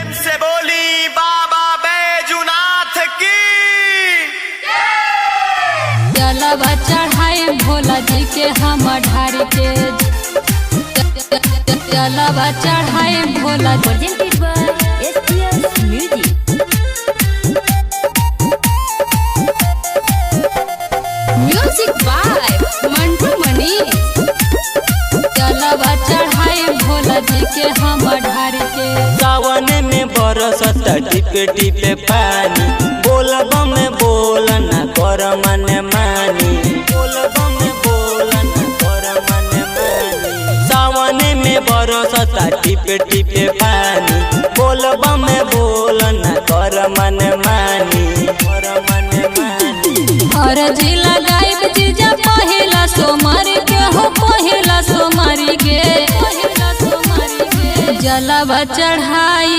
प्रेम से बोली बाबा बैजुनाथ की। जलवा चढ़ाए भोला जी के हम ढार के, जलवा चढ़ाए भोला म्यूजिक बाय मंटू मनीष। जलवा चढ़ाए भोला जी के हम ढार के, सावन में बरसता टिपे टिपे पानी, बोलबा में बोलना कर मन मानी, बोलबा में बोलना कर मन मानी। सावन में बरसता टिपे टिपे पानी, बोलबा में बोलना कर मन मानी, कर मन मानी। और जी लगाइब जीजा पहिला सोमारी के हो, पहिला सोमारी के, पहिला सोमारी के। जलवा चढ़ाई,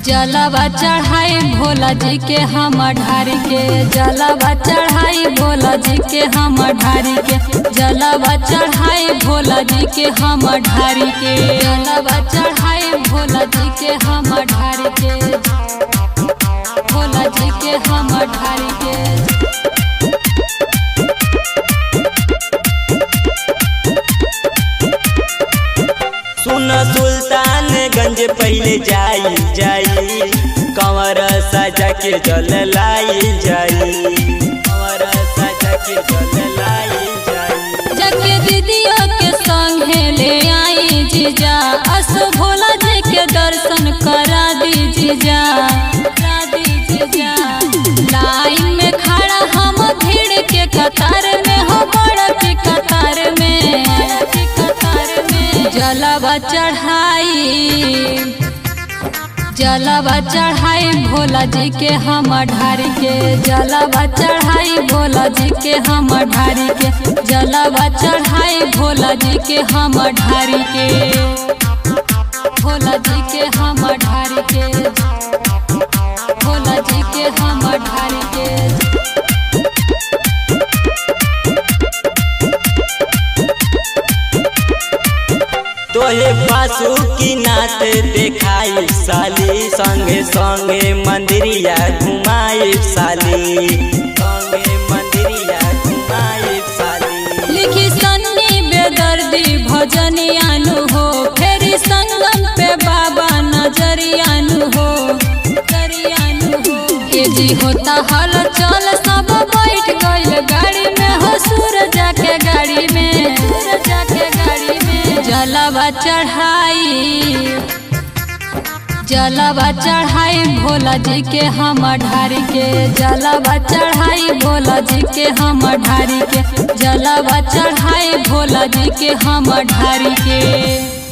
जलवा चढ़ाई भोला जी के हम ढार के, जलवा चढ़ाई भोला जी के हम ढार के, जलवा चढ़ाई भोला जी के हम ढार के, जलवा चढ़ाई भोला जी के हम ढार के, भोला जी के हम ढार के। सुन सुल्तानगंज पहले जाई जाई, कंवर सजा के जल लाई जाई, कंवर सजा के जल लाई जाई। जके दीदियों के संगे ले आई जीजा, असो भोला जी के दर्शन करा दी जीजा, करा दी जीजा। लाइन में खड़ा हम भीड़ के कतार में हो, बड़ा के कतार में, बड़ा के कतार में। जलवा चढ़ाई, जलवा चढ़ाई भोला जी के हम ढार के, जलवा चढ़ाई भोला जी के हम ढार के, जलवा चढ़ाई भोला जी के हम ढार के, भोला जी के हम ढार के, भोला जी के हम ढार के। तोहे बासु की नाच देखाई साली, संगे संगे मंदिरिया घुमाई साली, संगे मंदिरिया घुमाई साली। लिखी सन्नी बेदर्दी भजनियानु हो, फेरी संगम पे बाबा नजरियानु हो, नजरियानु हो। ये जी होता हल चल सब बैठ गइल गाड़ी में हो, सूरजा के गाड़ी में, सूरजा के गाड़ी में। जलवा चढ़ाई, जलवा चढ़ाई भोला जी के हम ढार के, जलवा चढ़ाई भोला जी के हम ढार के, जलवा चढ़ाई भोला जी के हम ढार के।